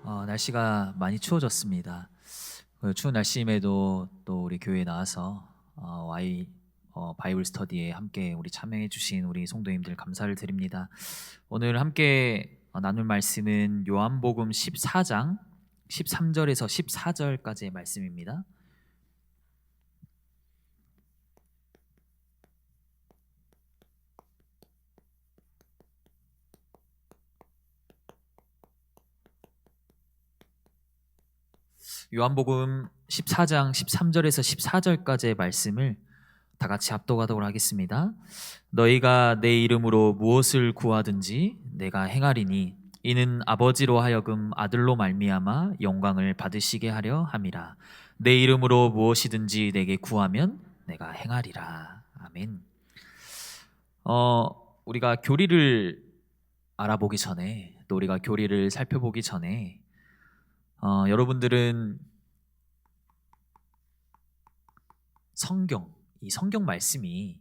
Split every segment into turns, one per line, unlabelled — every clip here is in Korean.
날씨가 많이 추워졌습니다. 그 추운 날씨임에도 또 우리 교회에 나와서 바이블 스터디에 함께 우리 참여해 주신 우리 성도님들 감사를 드립니다. 오늘 함께 나눌 말씀은 요한복음 14장 13절에서 14절까지의 말씀입니다. 요한복음 14장 13절에서 14절까지의 말씀을 다 같이 합독하도록 하겠습니다. 너희가 내 이름으로 무엇을 구하든지 내가 행하리니 이는 아버지로 하여금 아들로 말미암아 영광을 받으시게 하려 함이라. 내 이름으로 무엇이든지 내게 구하면 내가 행하리라. 아멘. 우리가 교리를 알아보기 전에, 또 우리가 교리를 살펴보기 전에 여러분들은 이 성경 말씀이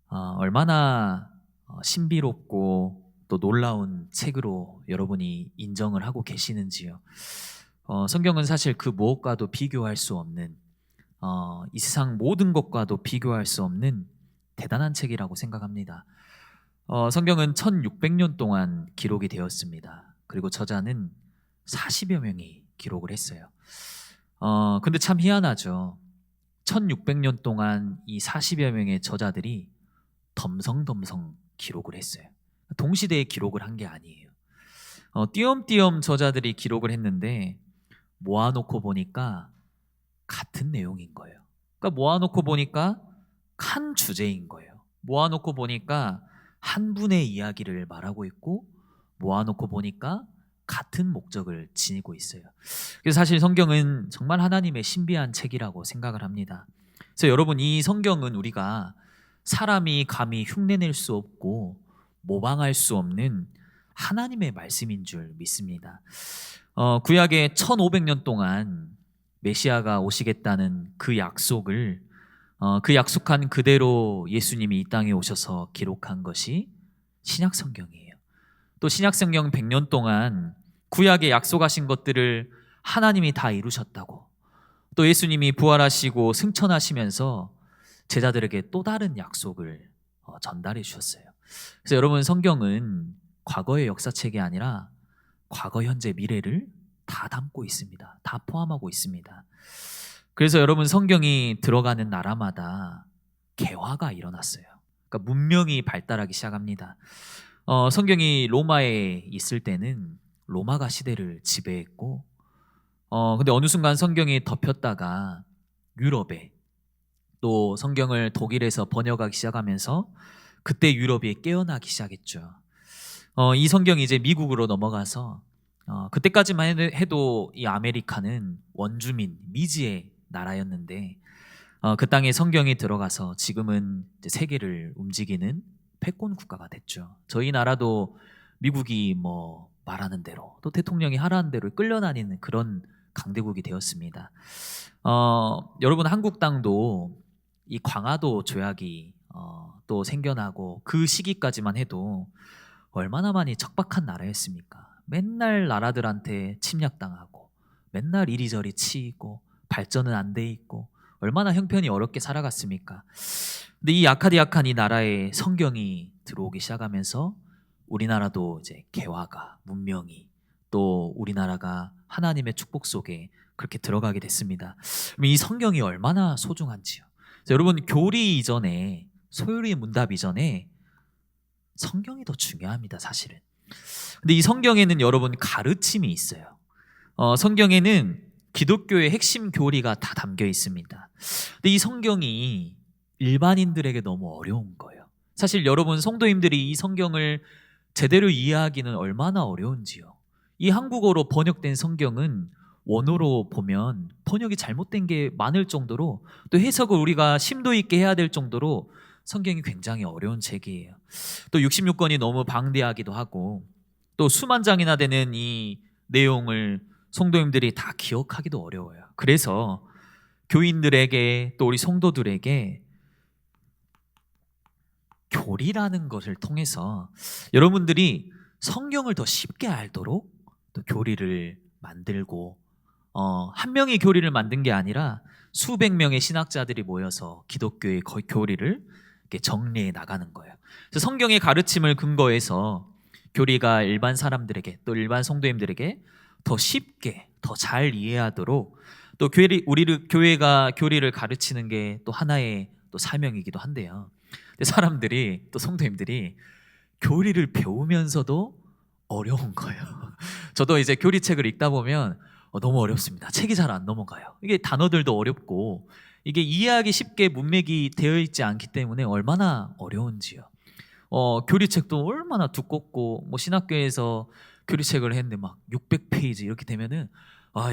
얼마나 신비롭고 또 놀라운 책으로 여러분이 인정을 하고 계시는지요. 성경은 사실 그 무엇과도 비교할 수 없는, 이 세상 모든 것과도 비교할 수 없는 대단한 책이라고 생각합니다. 성경은 1600년 동안 기록이 되었습니다. 그리고 저자는 40여 명이 기록을 했어요. 근데 참 희한하죠. 1600년 동안 이 40여 명의 저자들이 덤성덤성 기록을 했어요. 동시대에 기록을 한 게 아니에요. 띄엄띄엄 저자들이 기록을 했는데 모아놓고 보니까 같은 내용인 거예요. 그러니까 모아놓고 보니까 한 주제인 거예요. 모아놓고 보니까 한 분의 이야기를 말하고 있고, 모아놓고 보니까 같은 목적을 지니고 있어요. 그래서 사실 성경은 정말 하나님의 신비한 책이라고 생각을 합니다. 그래서 여러분, 이 성경은 우리가 사람이 감히 흉내낼 수 없고 모방할 수 없는 하나님의 말씀인 줄 믿습니다. 구약의 1500년 동안 메시아가 오시겠다는 그 약속을 그 약속한 그대로 예수님이 이 땅에 오셔서 기록한 것이 신약 성경이에요. 또 신약 성경 100년 동안 구약에 약속하신 것들을 하나님이 다 이루셨다고, 또 예수님이 부활하시고 승천하시면서 제자들에게 또 다른 약속을 전달해 주셨어요. 그래서 여러분, 성경은 과거의 역사책이 아니라 과거, 현재, 미래를 다 담고 있습니다. 다 포함하고 있습니다. 그래서 여러분, 성경이 들어가는 나라마다 개화가 일어났어요. 그러니까 문명이 발달하기 시작합니다. 성경이 로마에 있을 때는 로마가 시대를 지배했고, 근데 어느 순간 성경이 덮였다가 유럽에, 또 성경을 독일에서 번역하기 시작하면서 그때 유럽이 깨어나기 시작했죠. 이 성경이 이제 미국으로 넘어가서 그때까지만 해도 이 아메리카는 원주민 미지의 나라였는데, 그 땅에 성경이 들어가서 지금은 이제 세계를 움직이는 패권 국가가 됐죠. 저희 나라도 미국이 뭐 말하는 대로, 또 대통령이 하라는 대로 끌려다니는 그런 강대국이 되었습니다. 여러분, 한국 땅도 이 광화도 조약이 또 생겨나고 그 시기까지만 해도 얼마나 많이 척박한 나라였습니까? 맨날 나라들한테 침략당하고, 맨날 이리저리 치이고, 발전은 안 돼 있고, 얼마나 형편이 어렵게 살아갔습니까? 근데 이 약한 이 나라에 성경이 들어오기 시작하면서 우리나라도 이제 개화가, 문명이, 또 우리나라가 하나님의 축복 속에 그렇게 들어가게 됐습니다. 이 성경이 얼마나 소중한지요. 여러분, 교리 이전에, 소요리 문답 이전에 성경이 더 중요합니다, 사실은. 근데 이 성경에는 여러분 가르침이 있어요. 성경에는 기독교의 핵심 교리가 다 담겨 있습니다. 근데 이 성경이 일반인들에게 너무 어려운 거예요. 사실 여러분, 성도님들이 이 성경을 제대로 이해하기는 얼마나 어려운지요. 이 한국어로 번역된 성경은 원어로 보면 번역이 잘못된 게 많을 정도로, 또 해석을 우리가 심도 있게 해야 될 정도로 성경이 굉장히 어려운 책이에요. 또 66권이 너무 방대하기도 하고, 또 수만 장이나 되는 이 내용을 성도님들이 다 기억하기도 어려워요. 그래서 교인들에게, 또 우리 성도들에게 교리라는 것을 통해서 여러분들이 성경을 더 쉽게 알도록 또 교리를 만들고 한 명이 교리를 만든 게 아니라 수백 명의 신학자들이 모여서 기독교의 교리를 이렇게 정리해 나가는 거예요. 그래서 성경의 가르침을 근거해서 교리가 일반 사람들에게 또 일반 성도님들에게 더 쉽게 더 잘 이해하도록 또 교회가 교리를 가르치는 게 또 하나의 또 사명이기도 한데요. 근데 사람들이 또 성도님들이 교리를 배우면서도 어려운 거예요. 저도 이제 교리책을 읽다 보면 너무 어렵습니다. 책이 잘 안 넘어가요. 이게 단어들도 어렵고 이게 이해하기 쉽게 문맥이 되어 있지 않기 때문에 얼마나 어려운지요. 교리책도 얼마나 두껍고 뭐 신학교에서 교리책을 했는데 막 600페이지 이렇게 되면은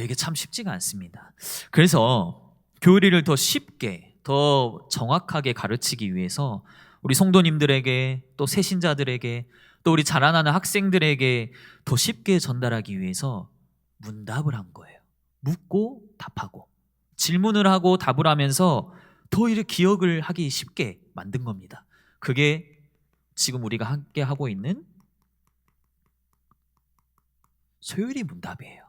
이게 참 쉽지가 않습니다. 그래서 교리를 더 쉽게 더 정확하게 가르치기 위해서 우리 성도님들에게 또 새신자들에게 또 우리 자라나는 학생들에게 더 쉽게 전달하기 위해서 문답을 한 거예요. 묻고 답하고 질문을 하고 답을 하면서 더 이렇게 기억을 하기 쉽게 만든 겁니다. 그게 지금 우리가 함께 하고 있는 소요리 문답이에요.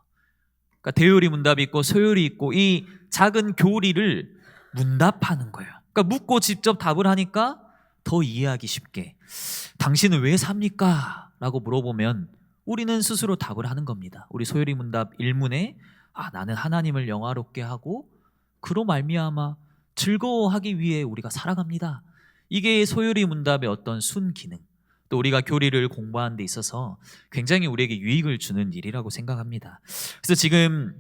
그러니까 대요리 문답이 있고 소요리 있고 이 작은 교리를 문답하는 거예요. 그러니까 묻고 직접 답을 하니까 더 이해하기 쉽게 당신은 왜 삽니까? 라고 물어보면 우리는 스스로 답을 하는 겁니다. 우리 소요리 문답 1문에 나는 하나님을 영화롭게 하고 그로 말미암아 즐거워하기 위해 우리가 살아갑니다. 이게 소요리 문답의 어떤 순기능, 또 우리가 교리를 공부하는 데 있어서 굉장히 우리에게 유익을 주는 일이라고 생각합니다. 그래서 지금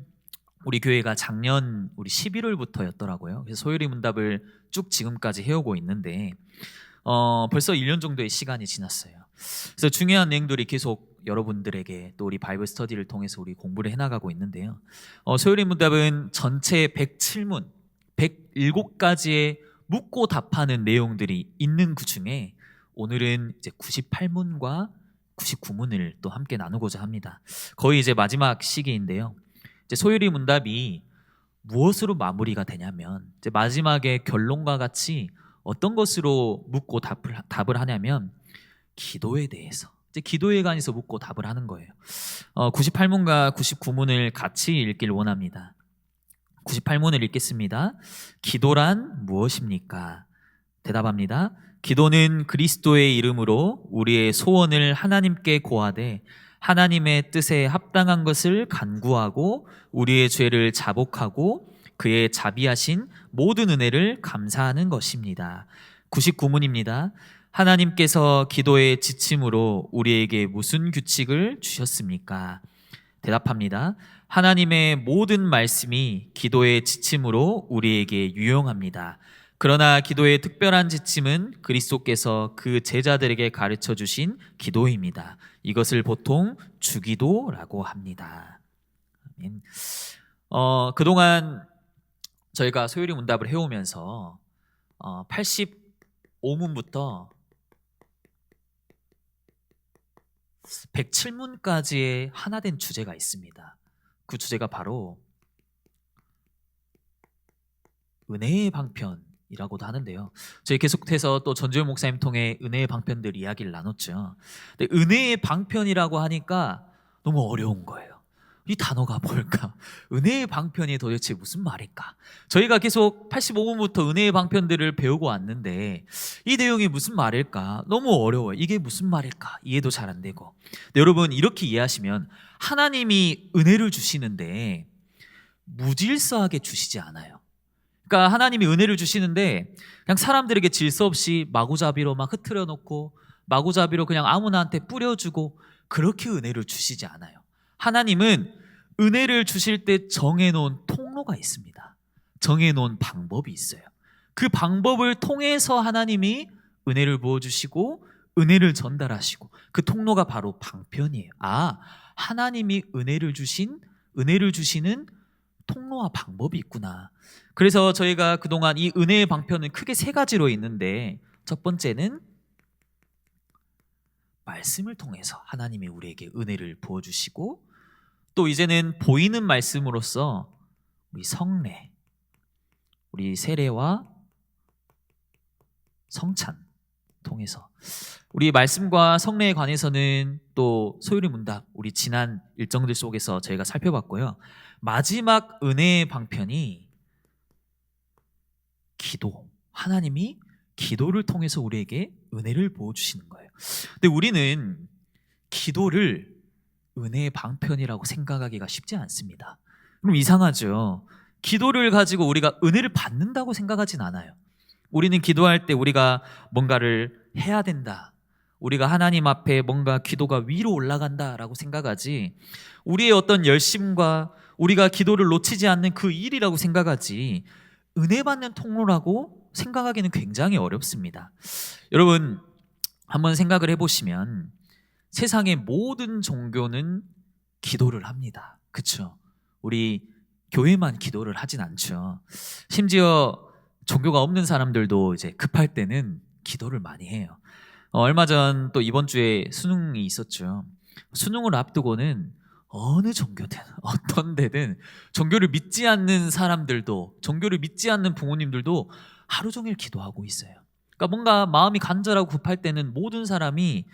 우리 교회가 작년 우리 11월부터였더라고요. 그래서 소요리 문답을 쭉 지금까지 해오고 있는데 벌써 1년 정도의 시간이 지났어요. 그래서 중요한 내용들이 계속 여러분들에게 또 우리 바이블 스터디를 통해서 우리 공부를 해나가고 있는데요. 소요리 문답은 전체 107문, 107가지의 묻고 답하는 내용들이 있는 그 중에 오늘은 이제 98문과 99문을 또 함께 나누고자 합니다. 거의 이제 마지막 시기인데요. 이제 소요리 문답이 무엇으로 마무리가 되냐면 이제 마지막에 결론과 같이 어떤 것으로 묻고 답을 하냐면 기도에 대해서 이제 기도에 관해서 묻고 답을 하는 거예요. 98문과 99문을 같이 읽길 원합니다. 98문을 읽겠습니다. 기도란 무엇입니까? 대답합니다. 기도는 그리스도의 이름으로 우리의 소원을 하나님께 고하되 하나님의 뜻에 합당한 것을 간구하고 우리의 죄를 자복하고 그의 자비하신 모든 은혜를 감사하는 것입니다. 99문입니다. 하나님께서 기도의 지침으로 우리에게 무슨 규칙을 주셨습니까? 대답합니다. 하나님의 모든 말씀이 기도의 지침으로 우리에게 유용합니다. 그러나 기도의 특별한 지침은 그리스도께서 그 제자들에게 가르쳐 주신 기도입니다. 이것을 보통 주기도라고 합니다. 아멘. 그동안 저희가 소요리 문답을 해오면서 85문부터 107문까지의 하나된 주제가 있습니다. 그 주제가 바로 은혜의 방편이라고도 하는데요. 저희 계속해서 또 전주현 목사님 통해 은혜의 방편들 이야기를 나눴죠. 근데 은혜의 방편이라고 하니까 너무 어려운 거예요. 이 단어가 뭘까? 은혜의 방편이 도대체 무슨 말일까? 저희가 계속 85문부터 은혜의 방편들을 배우고 왔는데 이 내용이 무슨 말일까? 너무 어려워요. 이게 무슨 말일까? 이해도 잘 안 되고. 근데 여러분 이렇게 이해하시면 하나님이 은혜를 주시는데 무질서하게 주시지 않아요. 그러니까 하나님이 은혜를 주시는데 그냥 사람들에게 질서 없이 마구잡이로 막 흐트려 놓고 마구잡이로 그냥 아무나한테 뿌려주고 그렇게 은혜를 주시지 않아요. 하나님은 은혜를 주실 때 정해놓은 통로가 있습니다. 정해놓은 방법이 있어요. 그 방법을 통해서 하나님이 은혜를 부어주시고 은혜를 전달하시고 그 통로가 바로 방편이에요. 하나님이 은혜를 주시는 통로와 방법이 있구나. 그래서 저희가 그동안 이 은혜의 방편은 크게 3가지로 있는데 첫 번째는 말씀을 통해서 하나님이 우리에게 은혜를 부어주시고 또 이제는 보이는 말씀으로써 우리 성례, 우리 세례와 성찬 통해서 우리 말씀과 성례에 관해서는 또 소율의 문답, 우리 지난 일정들 속에서 저희가 살펴봤고요. 마지막 은혜의 방편이 기도. 하나님이 기도를 통해서 우리에게 은혜를 부어주시는 거예요. 근데 우리는 기도를 은혜의 방편이라고 생각하기가 쉽지 않습니다. 그럼 이상하죠. 기도를 가지고 우리가 은혜를 받는다고 생각하진 않아요. 우리는 기도할 때 우리가 뭔가를 해야 된다, 우리가 하나님 앞에 뭔가 기도가 위로 올라간다라고 생각하지, 우리의 어떤 열심과 우리가 기도를 놓치지 않는 그 일이라고 생각하지, 은혜 받는 통로라고 생각하기는 굉장히 어렵습니다. 여러분, 한번 생각을 해보시면 세상의 모든 종교는 기도를 합니다. 그렇죠? 우리 교회만 기도를 하진 않죠. 심지어 종교가 없는 사람들도 이제 급할 때는 기도를 많이 해요. 얼마 전 또 이번 주에 수능이 있었죠. 수능을 앞두고는 어느 종교든 어떤 데든 종교를 믿지 않는 사람들도, 종교를 믿지 않는 부모님들도 하루 종일 기도하고 있어요. 그러니까 뭔가 마음이 간절하고 급할 때는 모든 사람이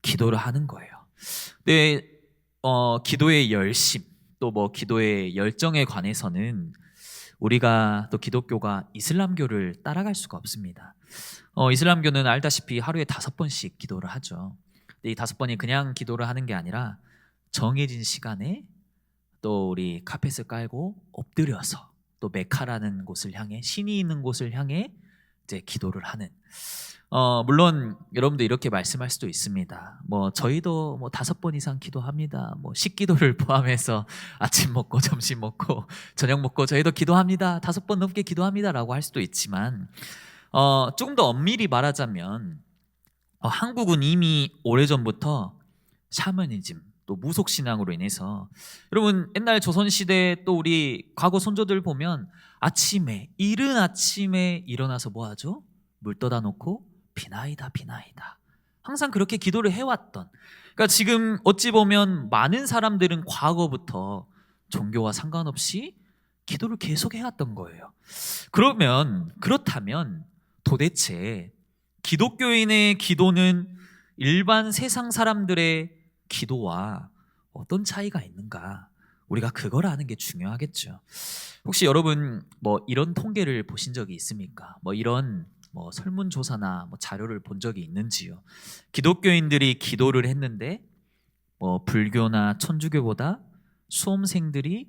기도를 하는 거예요. 근데 기도의 열심, 또 뭐 기도의 열정에 관해서는 우리가 또 기독교가 이슬람교를 따라갈 수가 없습니다. 이슬람교는 알다시피 하루에 5번씩 기도를 하죠. 근데 이 5번이 그냥 기도를 하는 게 아니라 정해진 시간에 또 우리 카펫을 깔고 엎드려서 또 메카라는 곳을 향해, 신이 있는 곳을 향해 이제 기도를 하는. 물론 여러분도 이렇게 말씀할 수도 있습니다. 뭐 저희도 뭐 5번 이상 기도합니다. 뭐 식기도를 포함해서 아침 먹고 점심 먹고 저녁 먹고 저희도 기도합니다. 5번 넘게 기도합니다라고 할 수도 있지만, 조금 더 엄밀히 말하자면 한국은 이미 오래전부터 샤머니즘, 또 무속신앙으로 인해서, 여러분 옛날 조선시대 또 우리 과거 손조들 보면 아침에, 이른 아침에 일어나서 뭐 하죠? 물 떠다 놓고 비나이다 비나이다, 항상 그렇게 기도를 해왔던. 그러니까 지금 어찌 보면 많은 사람들은 과거부터 종교와 상관없이 기도를 계속 해왔던 거예요. 그렇다면 도대체 기독교인의 기도는 일반 세상 사람들의 기도와 어떤 차이가 있는가? 우리가 그걸 아는 게 중요하겠죠. 혹시 여러분 뭐 이런 통계를 보신 적이 있습니까? 뭐 이런 뭐 설문조사나 뭐 자료를 본 적이 있는지요? 기독교인들이 기도를 했는데 뭐 불교나 천주교보다 수험생들이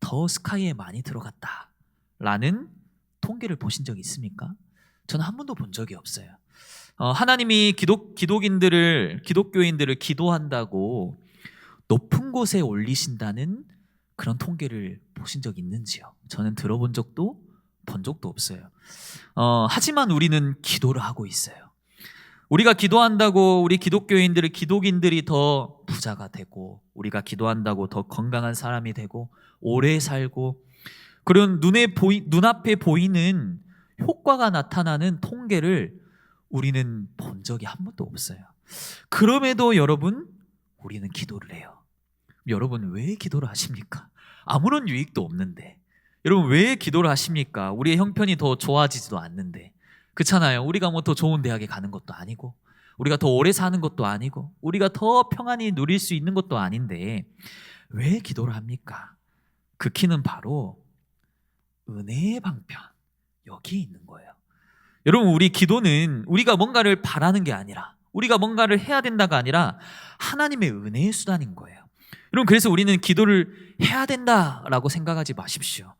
더 스카이에 많이 들어갔다라는 통계를 보신 적이 있습니까? 저는 한 번도 본 적이 없어요. 하나님이 기독교인들을 기도한다고 높은 곳에 올리신다는 그런 통계를 보신 적 있는지요? 저는 들어본 적도 본 적도 없어요. 하지만 우리는 기도를 하고 있어요. 우리가 기도한다고 우리 기독인들이 더 부자가 되고, 우리가 기도한다고 더 건강한 사람이 되고 오래 살고, 그런 눈앞에 보이는 효과가 나타나는 통계를 우리는 본 적이 한 번도 없어요. 그럼에도 여러분, 우리는 기도를 해요. 여러분 왜 기도를 하십니까? 아무런 유익도 없는데. 여러분 왜 기도를 하십니까? 우리의 형편이 더 좋아지지도 않는데. 그렇잖아요. 우리가 뭐 더 좋은 대학에 가는 것도 아니고, 우리가 더 오래 사는 것도 아니고, 우리가 더 평안히 누릴 수 있는 것도 아닌데 왜 기도를 합니까? 그 키는 바로 은혜의 방편, 여기에 있는 거예요. 여러분, 우리 기도는 우리가 뭔가를 바라는 게 아니라, 우리가 뭔가를 해야 된다가 아니라 하나님의 은혜의 수단인 거예요. 여러분, 그래서 우리는 기도를 해야 된다라고 생각하지 마십시오.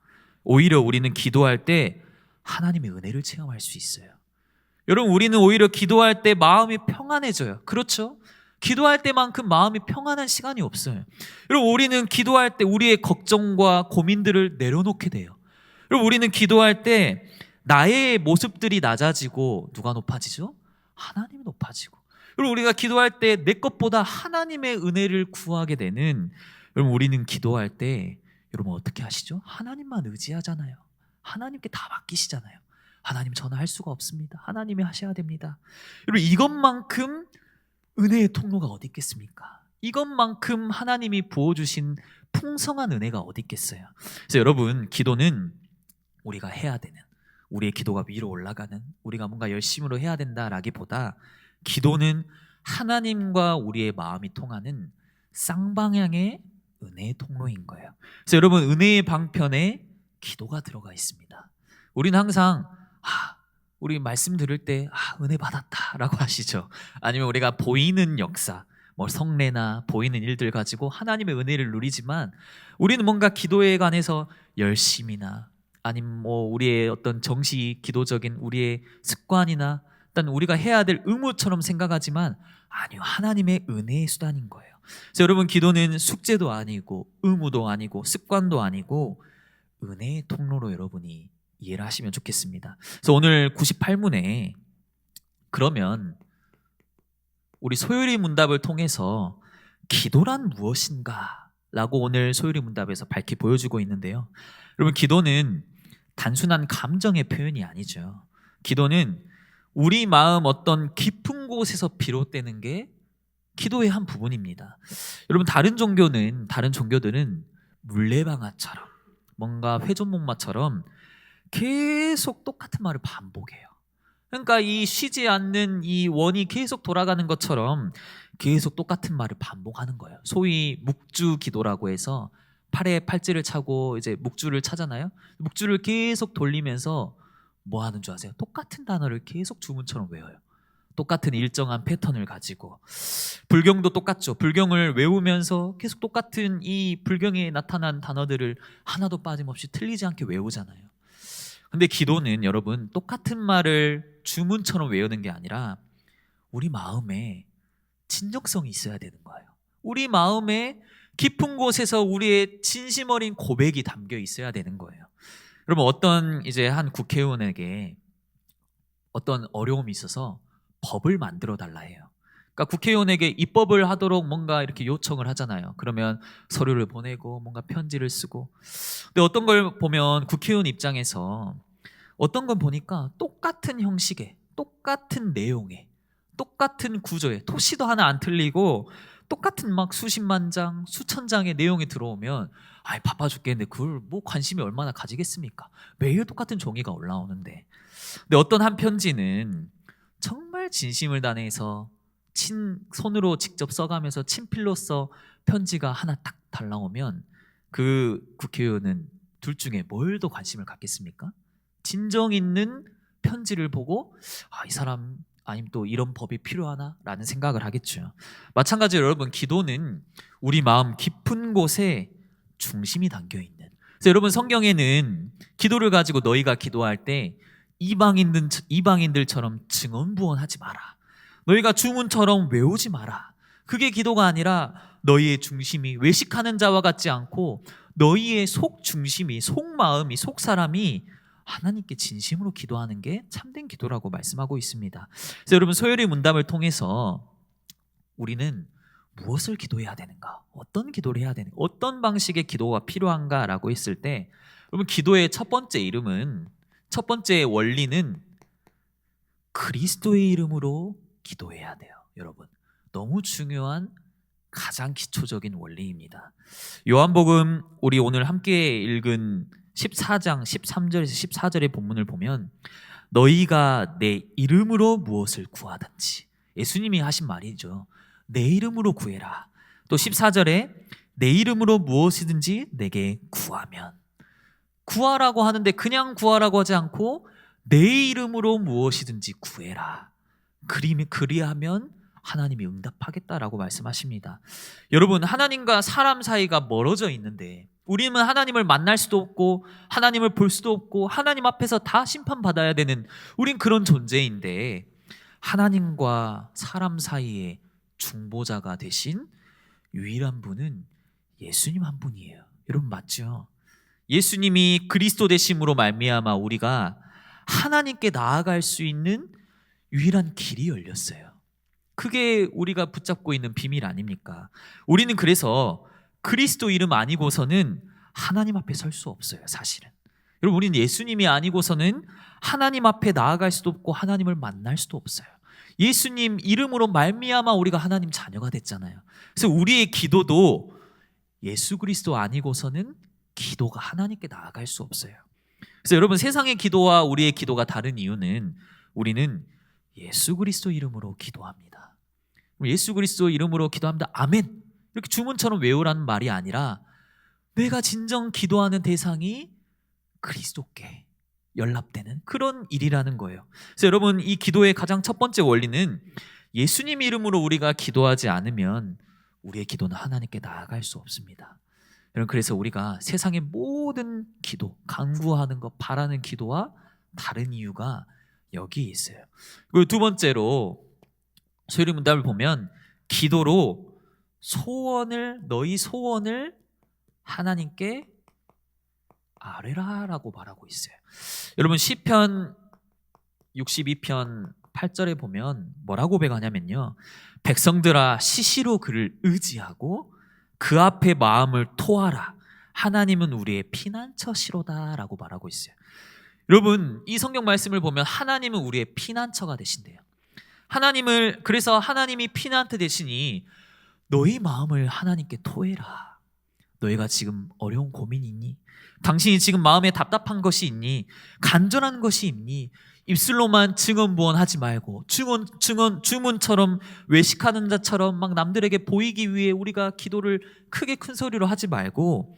오히려 우리는 기도할 때 하나님의 은혜를 체험할 수 있어요. 여러분, 우리는 오히려 기도할 때 마음이 평안해져요. 그렇죠? 기도할 때만큼 마음이 평안한 시간이 없어요. 여러분, 우리는 기도할 때 우리의 걱정과 고민들을 내려놓게 돼요. 여러분, 우리는 기도할 때 나의 모습들이 낮아지고 누가 높아지죠? 하나님이 높아지고. 여러분, 우리가 기도할 때 내 것보다 하나님의 은혜를 구하게 되는, 여러분, 우리는 기도할 때 여러분 어떻게 하시죠? 하나님만 의지하잖아요. 하나님께 다 맡기시잖아요. 하나님, 저는 할 수가 없습니다. 하나님이 하셔야 됩니다. 여러분, 이것만큼 은혜의 통로가 어디 있겠습니까? 이것만큼 하나님이 부어주신 풍성한 은혜가 어디 있겠어요? 그래서 여러분, 기도는 우리가 해야 되는, 우리의 기도가 위로 올라가는, 우리가 뭔가 열심으로 해야 된다라기보다 기도는 하나님과 우리의 마음이 통하는 쌍방향의 은혜의 통로인 거예요. 그래서 여러분, 은혜의 방편에 기도가 들어가 있습니다. 우리는 항상 우리 말씀 들을 때 은혜 받았다라고 하시죠. 아니면 우리가 보이는 역사, 뭐 성례나 보이는 일들 가지고 하나님의 은혜를 누리지만, 우리는 뭔가 기도에 관해서 열심이나 아니면 뭐 우리의 어떤 정시 기도적인 우리의 습관이나 일단 우리가 해야 될 의무처럼 생각하지만, 아니요, 하나님의 은혜의 수단인 거예요. 그래서 여러분, 기도는 숙제도 아니고 의무도 아니고 습관도 아니고 은혜의 통로로 여러분이 이해를 하시면 좋겠습니다. 그래서 오늘 98문에 그러면 우리 소요리 문답을 통해서 기도란 무엇인가 라고 오늘 소요리 문답에서 밝히 보여주고 있는데요. 여러분, 기도는 단순한 감정의 표현이 아니죠. 기도는 우리 마음 어떤 깊은 곳에서 비롯되는 게 기도의 한 부분입니다. 여러분, 다른 종교들은 물레방아처럼, 뭔가 회전목마처럼 계속 똑같은 말을 반복해요. 그러니까 이 쉬지 않는 이 원이 계속 돌아가는 것처럼 계속 똑같은 말을 반복하는 거예요. 소위 묵주 기도라고 해서 팔에 팔찌를 차고 이제 묵주를 차잖아요. 묵주를 계속 돌리면서 뭐 하는 줄 아세요? 똑같은 단어를 계속 주문처럼 외워요. 똑같은 일정한 패턴을 가지고. 불경도 똑같죠. 불경을 외우면서 계속 똑같은 이 불경에 나타난 단어들을 하나도 빠짐없이 틀리지 않게 외우잖아요. 근데 기도는 여러분, 똑같은 말을 주문처럼 외우는 게 아니라 우리 마음에 진정성이 있어야 되는 거예요. 우리 마음에 깊은 곳에서 우리의 진심 어린 고백이 담겨 있어야 되는 거예요. 여러분, 어떤 이제 한 국회의원에게 어떤 어려움이 있어서 법을 만들어 달라 해요. 그러니까 국회의원에게 입법을 하도록 뭔가 이렇게 요청을 하잖아요. 그러면 서류를 보내고 뭔가 편지를 쓰고. 근데 어떤 걸 보면 국회의원 입장에서 어떤 건 보니까 똑같은 형식의, 똑같은 내용의, 똑같은 구조의, 토시도 하나 안 틀리고 똑같은 막 수십만 장, 수천 장의 내용이 들어오면 바빠 죽겠는데 그걸 뭐 관심이 얼마나 가지겠습니까? 매일 똑같은 종이가 올라오는데. 근데 어떤 한 편지는 정말 진심을 다해서 손으로 직접 써가면서 친필로써 편지가 하나 딱 달라오면 그 국회의원은 둘 중에 뭘 더 관심을 갖겠습니까? 진정 있는 편지를 보고 이 사람 아니면 또 이런 법이 필요하나? 라는 생각을 하겠죠. 마찬가지로 여러분, 기도는 우리 마음 깊은 곳에 중심이 담겨있는. 그래서 여러분, 성경에는 기도를 가지고 너희가 기도할 때 이방인들처럼 증언부언하지 마라. 너희가 주문처럼 외우지 마라. 그게 기도가 아니라 너희의 중심이 외식하는 자와 같지 않고 너희의 속 중심이, 속마음이, 속사람이 하나님께 진심으로 기도하는 게 참된 기도라고 말씀하고 있습니다. 그래서 여러분, 소요리 문답을 통해서 우리는 무엇을 기도해야 되는가? 어떤 기도를 해야 되는가? 어떤 방식의 기도가 필요한가라고 했을 때, 여러분, 기도의 첫 번째 원리는 그리스도의 이름으로 기도해야 돼요. 여러분, 너무 중요한 가장 기초적인 원리입니다. 요한복음 우리 오늘 함께 읽은 14장 13절에서 14절의 본문을 보면 너희가 내 이름으로 무엇을 구하든지, 예수님이 하신 말이죠. 내 이름으로 구해라. 또 14절에 내 이름으로 무엇이든지 내게 구하면, 구하라고 하는데 그냥 구하라고 하지 않고 내 이름으로 무엇이든지 구해라. 그리하면 하나님이 응답하겠다라고 말씀하십니다. 여러분, 하나님과 사람 사이가 멀어져 있는데 우리는 하나님을 만날 수도 없고 하나님을 볼 수도 없고 하나님 앞에서 다 심판받아야 되는, 우린 그런 존재인데 하나님과 사람 사이의 중보자가 되신 유일한 분은 예수님 한 분이에요. 여러분, 맞죠? 예수님이 그리스도 되심으로 말미암아 우리가 하나님께 나아갈 수 있는 유일한 길이 열렸어요. 그게 우리가 붙잡고 있는 비밀 아닙니까? 우리는 그래서 그리스도 이름 아니고서는 하나님 앞에 설 수 없어요, 사실은. 여러분, 우리는 예수님이 아니고서는 하나님 앞에 나아갈 수도 없고 하나님을 만날 수도 없어요. 예수님 이름으로 말미암아 우리가 하나님 자녀가 됐잖아요. 그래서 우리의 기도도 예수 그리스도 아니고서는 기도가 하나님께 나아갈 수 없어요. 그래서 여러분, 세상의 기도와 우리의 기도가 다른 이유는 우리는 예수 그리스도 이름으로 기도합니다. 예수 그리스도 이름으로 기도합니다. 아멘. 이렇게 주문처럼 외우라는 말이 아니라 내가 진정 기도하는 대상이 그리스도께 연락되는 그런 일이라는 거예요. 그래서 여러분, 이 기도의 가장 첫 번째 원리는 예수님 이름으로 우리가 기도하지 않으면 우리의 기도는 하나님께 나아갈 수 없습니다. 여러분, 그래서 우리가 세상의 모든 기도, 간구하는 것, 바라는 기도와 다른 이유가 여기에 있어요. 그리고 두 번째로 소요리 문답을 보면 기도로 너희 소원을 하나님께 아뢰라라고 말하고 있어요. 여러분, 시편 62편 8절에 보면 뭐라고 고백하냐면요, 백성들아 시시로 그를 의지하고 그 앞에 마음을 토하라. 하나님은 우리의 피난처시로다 라고 말하고 있어요. 여러분, 이 성경 말씀을 보면 하나님은 우리의 피난처가 되신대요. 그래서 하나님이 피난처 되시니 너희 마음을 하나님께 토해라. 너희가 지금 어려운 고민이 있니? 당신이 지금 마음에 답답한 것이 있니? 간절한 것이 있니? 입술로만 증언부언하지 말고 주문처럼 외식하는 자처럼 막 남들에게 보이기 위해 우리가 기도를 크게 큰 소리로 하지 말고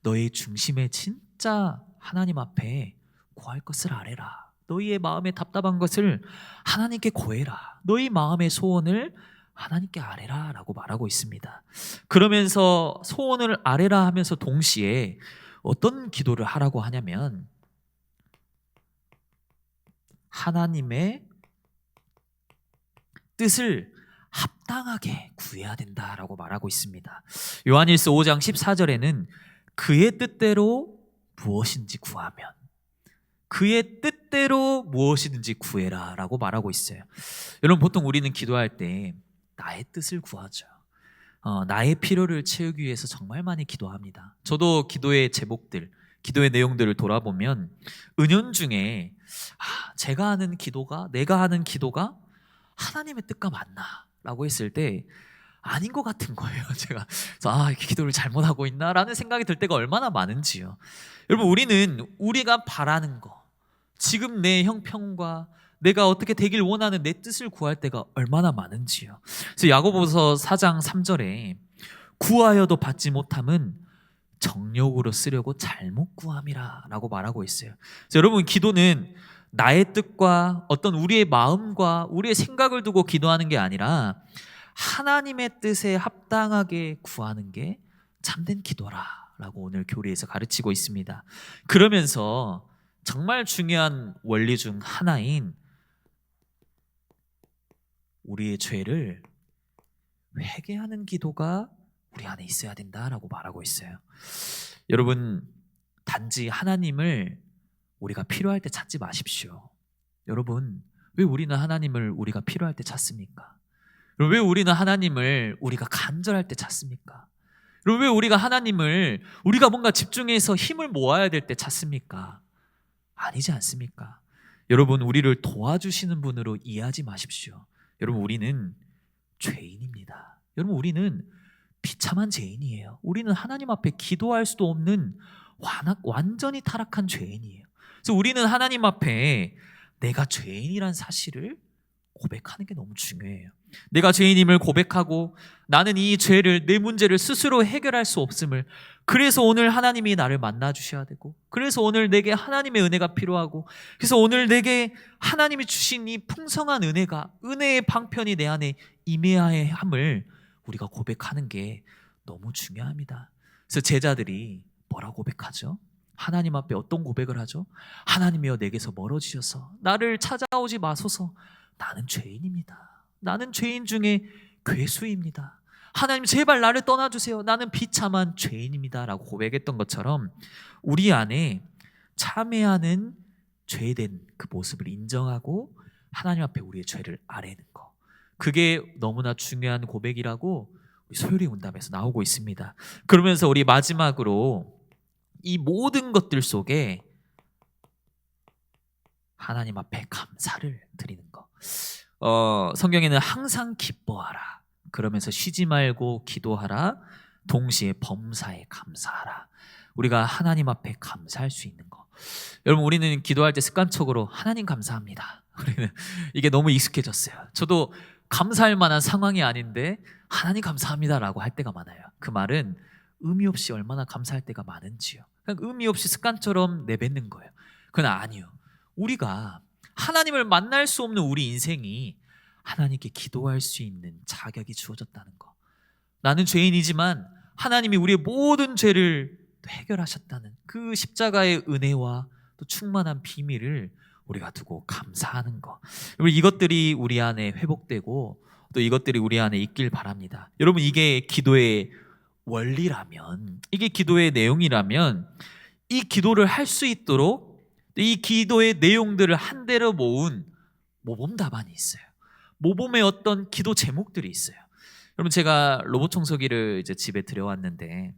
너희 중심에 진짜 하나님 앞에 구할 것을 아뢰라. 너희의 마음에 답답한 것을 하나님께 고해라. 너희 마음의 소원을 하나님께 아뢰라 라고 말하고 있습니다. 그러면서 소원을 아뢰라 하면서 동시에 어떤 기도를 하라고 하냐면 하나님의 뜻을 합당하게 구해야 된다라고 말하고 있습니다. 요한일서 5장 14절에는 그의 뜻대로 무엇인지 구하면 그의 뜻대로 무엇이든지 구해라 라고 말하고 있어요. 여러분, 보통 우리는 기도할 때 나의 뜻을 구하죠. 나의 필요를 채우기 위해서 정말 많이 기도합니다. 저도 기도의 제목들, 기도의 내용들을 돌아보면 은연중에 제가 하는 기도가, 내가 하는 기도가 하나님의 뜻과 맞나? 라고 했을 때 아닌 것 같은 거예요. 제가 이렇게 기도를 잘못하고 있나? 라는 생각이 들 때가 얼마나 많은지요. 여러분, 우리는 우리가 바라는 거, 지금 내 형편과 내가 어떻게 되길 원하는 내 뜻을 구할 때가 얼마나 많은지요. 그래서 야고보서 4장 3절에 구하여도 받지 못함은 정욕으로 쓰려고 잘못 구함이라 라고 말하고 있어요. 그래서 여러분, 기도는 나의 뜻과 어떤 우리의 마음과 우리의 생각을 두고 기도하는 게 아니라 하나님의 뜻에 합당하게 구하는 게 참된 기도라 라고 오늘 교리에서 가르치고 있습니다. 그러면서 정말 중요한 원리 중 하나인 우리의 죄를 회개하는 기도가 우리 안에 있어야 된다라고 말하고 있어요. 여러분, 단지 하나님을 우리가 필요할 때 찾지 마십시오. 여러분, 왜 우리는 하나님을 우리가 필요할 때 찾습니까? 왜 우리는 하나님을 우리가 간절할 때 찾습니까? 왜 우리가 하나님을 우리가 뭔가 집중해서 힘을 모아야 될 때 찾습니까? 아니지 않습니까? 여러분, 우리를 도와주시는 분으로 이해하지 마십시오. 여러분, 우리는 죄인입니다. 여러분, 우리는 비참한 죄인이에요. 우리는 하나님 앞에 기도할 수도 없는 완전히 타락한 죄인이에요. 그래서 우리는 하나님 앞에 내가 죄인이란 사실을 고백하는 게 너무 중요해요. 내가 죄인임을 고백하고 나는 이 죄를, 내 문제를 스스로 해결할 수 없음을, 그래서 오늘 하나님이 나를 만나 주셔야 되고, 그래서 오늘 내게 하나님의 은혜가 필요하고, 그래서 오늘 내게 하나님이 주신 이 풍성한 은혜의 방편이 내 안에 임해야 함을 우리가 고백하는 게 너무 중요합니다. 그래서 제자들이 뭐라고 고백하죠? 하나님 앞에 어떤 고백을 하죠? 하나님이여, 내게서 멀어지셔서 나를 찾아오지 마소서. 나는 죄인입니다. 나는 죄인 중에 괴수입니다. 하나님, 제발 나를 떠나주세요. 나는 비참한 죄인입니다 라고 고백했던 것처럼 우리 안에 참회하는 죄된 그 모습을 인정하고 하나님 앞에 우리의 죄를 아뢰는 거, 그게 너무나 중요한 고백이라고 우리 소요리 문답에서 나오고 있습니다. 그러면서 우리 마지막으로 이 모든 것들 속에 하나님 앞에 감사를 드리는 거. 성경에는 항상 기뻐하라, 그러면서 쉬지 말고 기도하라, 동시에 범사에 감사하라. 우리가 하나님 앞에 감사할 수 있는 거. 여러분, 우리는 기도할 때 습관적으로 하나님 감사합니다. 우리는 이게 너무 익숙해졌어요. 저도 감사할 만한 상황이 아닌데 하나님 감사합니다라고 할 때가 많아요. 그 말은 의미 없이 얼마나 감사할 때가 많은지요. 그냥 의미 없이 습관처럼 내뱉는 거예요. 그건 아니요. 우리가 하나님을 만날 수 없는 우리 인생이 하나님께 기도할 수 있는 자격이 주어졌다는 거. 나는 죄인이지만 하나님이 우리의 모든 죄를 해결하셨다는 그 십자가의 은혜와 또 충만한 비밀을 우리가 두고 감사하는 거. 이것들이 우리 안에 회복되고 또 이것들이 우리 안에 있길 바랍니다. 여러분, 이게 기도의 원리라면, 이게 기도의 내용이라면 이 기도를 할 수 있도록 이 기도의 내용들을 한데로 모은 모범 답안이 있어요. 모범의 어떤 기도 제목들이 있어요. 여러분, 제가 로봇 청소기를 이제 집에 들여왔는데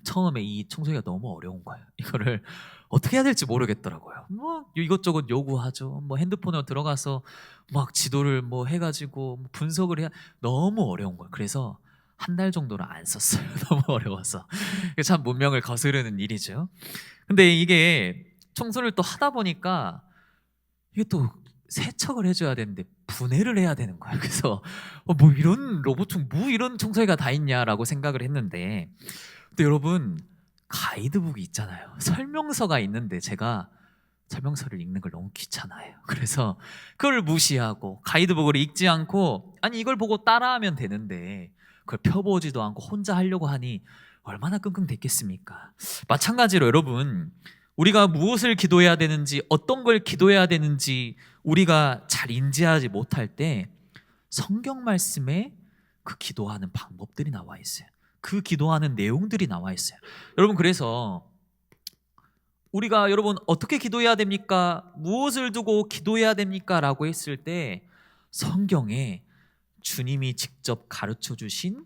처음에 이 청소기가 너무 어려운 거예요. 이거를 어떻게 해야 될지 모르겠더라고요. 뭐 이것저것 요구하죠. 뭐 핸드폰으로 들어가서 막 지도를 뭐 해가지고 분석을 해야 너무 어려운 거예요. 그래서 한 달 정도는 안 썼어요. 너무 어려워서. 참 문명을 거스르는 일이죠. 근데 이게 청소를 또 하다 보니까 이게 또 세척을 해줘야 되는데 분해를 해야 되는 거예요. 그래서 뭐 이런 로봇 뭐 이런 청소기가 다 있냐라고 생각을 했는데, 또 여러분 가이드북이 있잖아요. 설명서가 있는데 제가 설명서를 읽는 걸 너무 귀찮아해요. 그래서 그걸 무시하고 가이드북을 읽지 않고, 아니 이걸 보고 따라하면 되는데 그걸 펴보지도 않고 혼자 하려고 하니 얼마나 끙끙댔겠습니까? 마찬가지로 여러분, 우리가 무엇을 기도해야 되는지, 어떤 걸 기도해야 되는지 우리가 잘 인지하지 못할 때 성경 말씀에 그 기도하는 방법들이 나와 있어요. 그 기도하는 내용들이 나와 있어요. 여러분, 그래서 우리가 여러분 어떻게 기도해야 됩니까? 무엇을 두고 기도해야 됩니까? 라고 했을 때 성경에 주님이 직접 가르쳐 주신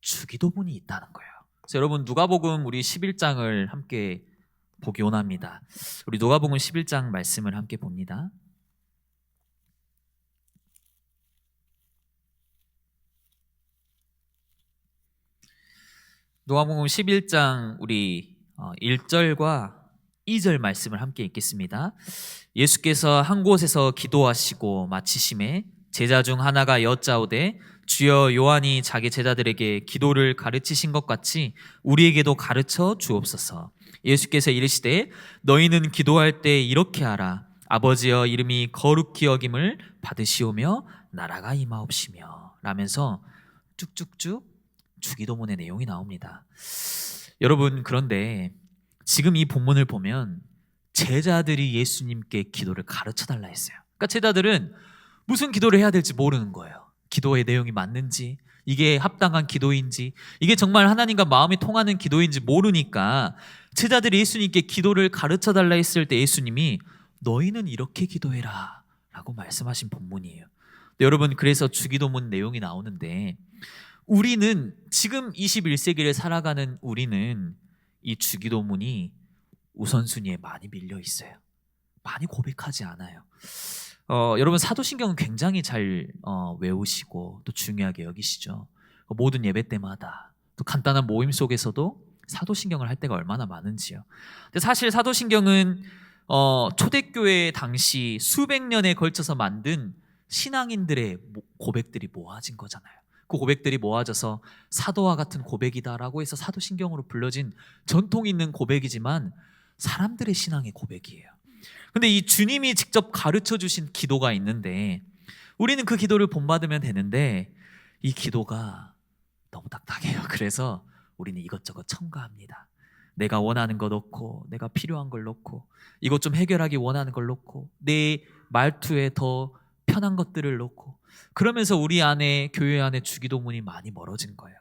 주기도문이 있다는 거예요. 그래서 여러분, 누가복음 우리 11장을 함께 보기 원합니다. 우리 누가복음 11장 말씀을 함께 봅니다. 누가복음 11장 우리 1절과 2절 말씀을 함께 읽겠습니다. 예수께서 한 곳에서 기도하시고 마치심에 제자 중 하나가 여짜오되 주여, 요한이 자기 제자들에게 기도를 가르치신 것 같이 우리에게도 가르쳐 주옵소서. 예수께서 이르시되 너희는 기도할 때 이렇게 하라. 아버지여, 이름이 거룩히 여김을 받으시오며 나라가 임하옵시며, 라면서 쭉쭉쭉 주기도문의 내용이 나옵니다. 여러분, 그런데 지금 이 본문을 보면 제자들이 예수님께 기도를 가르쳐 달라 했어요. 그러니까 제자들은 무슨 기도를 해야 될지 모르는 거예요. 기도의 내용이 맞는지, 이게 합당한 기도인지, 이게 정말 하나님과 마음이 통하는 기도인지 모르니까 제자들이 예수님께 기도를 가르쳐 달라 했을 때 예수님이 너희는 이렇게 기도해라 라고 말씀하신 본문이에요. 여러분, 그래서 주기도문 내용이 나오는데, 우리는 지금 21세기를 살아가는 우리는 이 주기도문이 우선순위에 많이 밀려 있어요. 많이 고백하지 않아요. 여러분, 사도신경은 굉장히 잘 외우시고 또 중요하게 여기시죠. 모든 예배 때마다 또 간단한 모임 속에서도 사도신경을 할 때가 얼마나 많은지요. 근데 사실 사도신경은 초대교회 당시 수백 년에 걸쳐서 만든 신앙인들의 고백들이 모아진 거잖아요. 그 고백들이 모아져서 사도와 같은 고백이다라고 해서 사도신경으로 불려진 전통 있는 고백이지만 사람들의 신앙의 고백이에요. 근데 이 주님이 직접 가르쳐 주신 기도가 있는데 우리는 그 기도를 본받으면 되는데 이 기도가 너무 딱딱해요. 그래서 우리는 이것저것 첨가합니다. 내가 원하는 것 넣고, 내가 필요한 걸 넣고, 이것 좀 해결하기 원하는 걸 넣고, 내 말투에 더 편한 것들을 넣고, 그러면서 우리 안에, 교회 안에 주기도문이 많이 멀어진 거예요.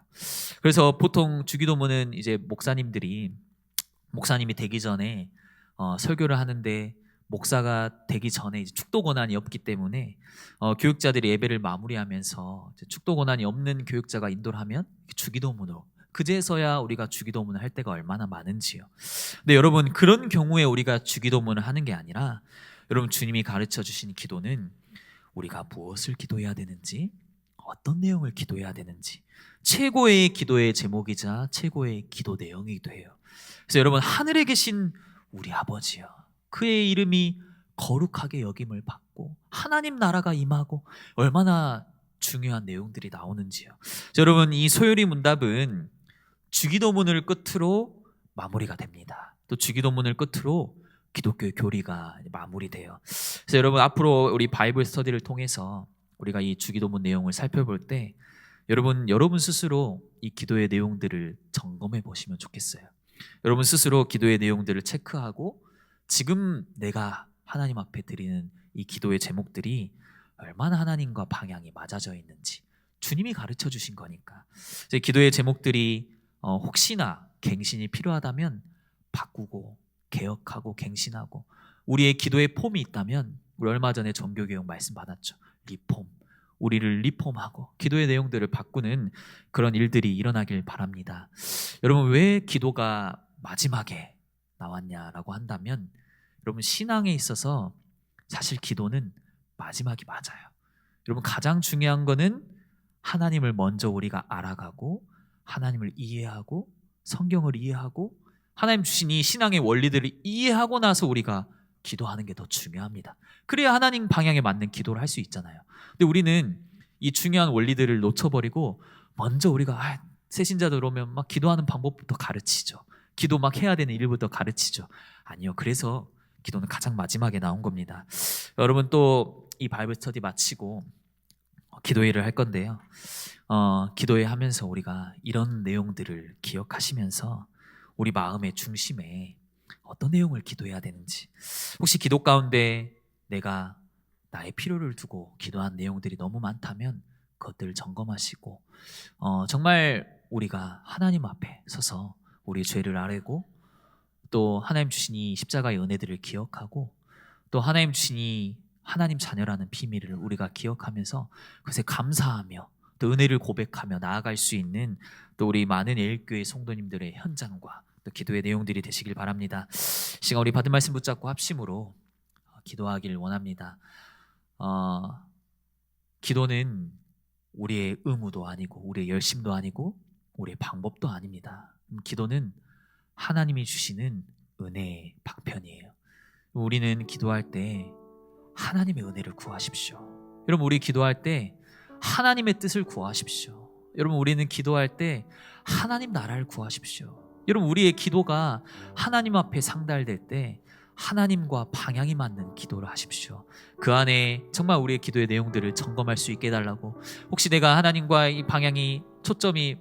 그래서 보통 주기도문은 이제 목사님이 되기 전에 설교를 하는데, 목사가 되기 전에 이제 축도 권한이 없기 때문에 교육자들이 예배를 마무리하면서 축도 권한이 없는 교육자가 인도를 하면 주기도문으로, 그제서야 우리가 주기도문을 할 때가 얼마나 많은지요. 근데 여러분, 그런 경우에 우리가 주기도문을 하는 게 아니라, 여러분, 주님이 가르쳐 주신 기도는 우리가 무엇을 기도해야 되는지, 어떤 내용을 기도해야 되는지, 최고의 기도의 제목이자 최고의 기도 내용이기도 해요. 그래서 여러분, 하늘에 계신 우리 아버지요, 그의 이름이 거룩하게 여김을 받고 하나님 나라가 임하고 얼마나 중요한 내용들이 나오는지요. 여러분, 이 소요리 문답은 주기도문을 끝으로 마무리가 됩니다. 또 주기도문을 끝으로 기독교의 교리가 마무리돼요. 그래서 여러분, 앞으로 우리 바이블 스터디를 통해서 우리가 이 주기도문 내용을 살펴볼 때 여러분 스스로 이 기도의 내용들을 점검해 보시면 좋겠어요. 여러분 스스로 기도의 내용들을 체크하고 지금 내가 하나님 앞에 드리는 이 기도의 제목들이 얼마나 하나님과 방향이 맞아져 있는지 주님이 가르쳐 주신 거니까. 기도의 제목들이 혹시나 갱신이 필요하다면 바꾸고 개혁하고 갱신하고, 우리의 기도의 폼이 있다면 우리 얼마 전에 종교개혁 말씀 받았죠. 리폼, 우리를 리폼하고 기도의 내용들을 바꾸는 그런 일들이 일어나길 바랍니다. 여러분, 왜 기도가 마지막에 나왔냐라고 한다면, 여러분 신앙에 있어서 사실 기도는 마지막이 맞아요. 여러분, 가장 중요한 거는 하나님을 먼저 우리가 알아가고 하나님을 이해하고 성경을 이해하고 하나님 주신 이 신앙의 원리들을 이해하고 나서 우리가 기도하는 게 더 중요합니다. 그래야 하나님 방향에 맞는 기도를 할 수 있잖아요. 근데 우리는 이 중요한 원리들을 놓쳐버리고 먼저 우리가 새신자들 오면 막 기도하는 방법부터 가르치죠. 기도 막 해야 되는 일부터 가르치죠. 아니요. 그래서 기도는 가장 마지막에 나온 겁니다. 여러분, 또 이 바이블 스터디 마치고 기도회를 할 건데요. 기도회 하면서 우리가 이런 내용들을 기억하시면서 우리 마음의 중심에 어떤 내용을 기도해야 되는지, 혹시 기도 가운데 내가 나의 필요를 두고 기도한 내용들이 너무 많다면 그것들을 점검하시고 정말 우리가 하나님 앞에 서서 우리의 죄를 아뢰고 또 하나님 주신 이 십자가의 은혜들을 기억하고 또 하나님 주신 이 하나님 자녀라는 비밀을 우리가 기억하면서 그것에 감사하며 또 은혜를 고백하며 나아갈 수 있는 또 우리 많은 예일교회 성도님들의 현장과 또 기도의 내용들이 되시길 바랍니다. 시간 우리 받은 말씀 붙잡고 합심으로 기도하기를 원합니다. 기도는 우리의 의무도 아니고 우리의 열심도 아니고 우리의 방법도 아닙니다. 기도는 하나님이 주시는 은혜의 방편이에요. 우리는 기도할 때 하나님의 은혜를 구하십시오. 여러분, 우리 기도할 때 하나님의 뜻을 구하십시오. 여러분, 우리는 기도할 때 하나님 나라를 구하십시오. 여러분, 우리의 기도가 하나님 앞에 상달될 때 하나님과 방향이 맞는 기도를 하십시오. 그 안에 정말 우리의 기도의 내용들을 점검할 수 있게 해달라고, 혹시 내가 하나님과 이 방향이 초점이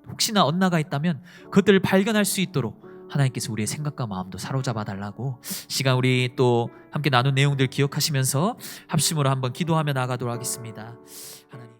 혹시나 엇나가 있다면 그것들을 발견할 수 있도록 하나님께서 우리의 생각과 마음도 사로잡아 달라고, 시간 우리 또 함께 나눈 내용들 기억하시면서 합심으로 한번 기도하며 나가도록 하겠습니다. 하나님.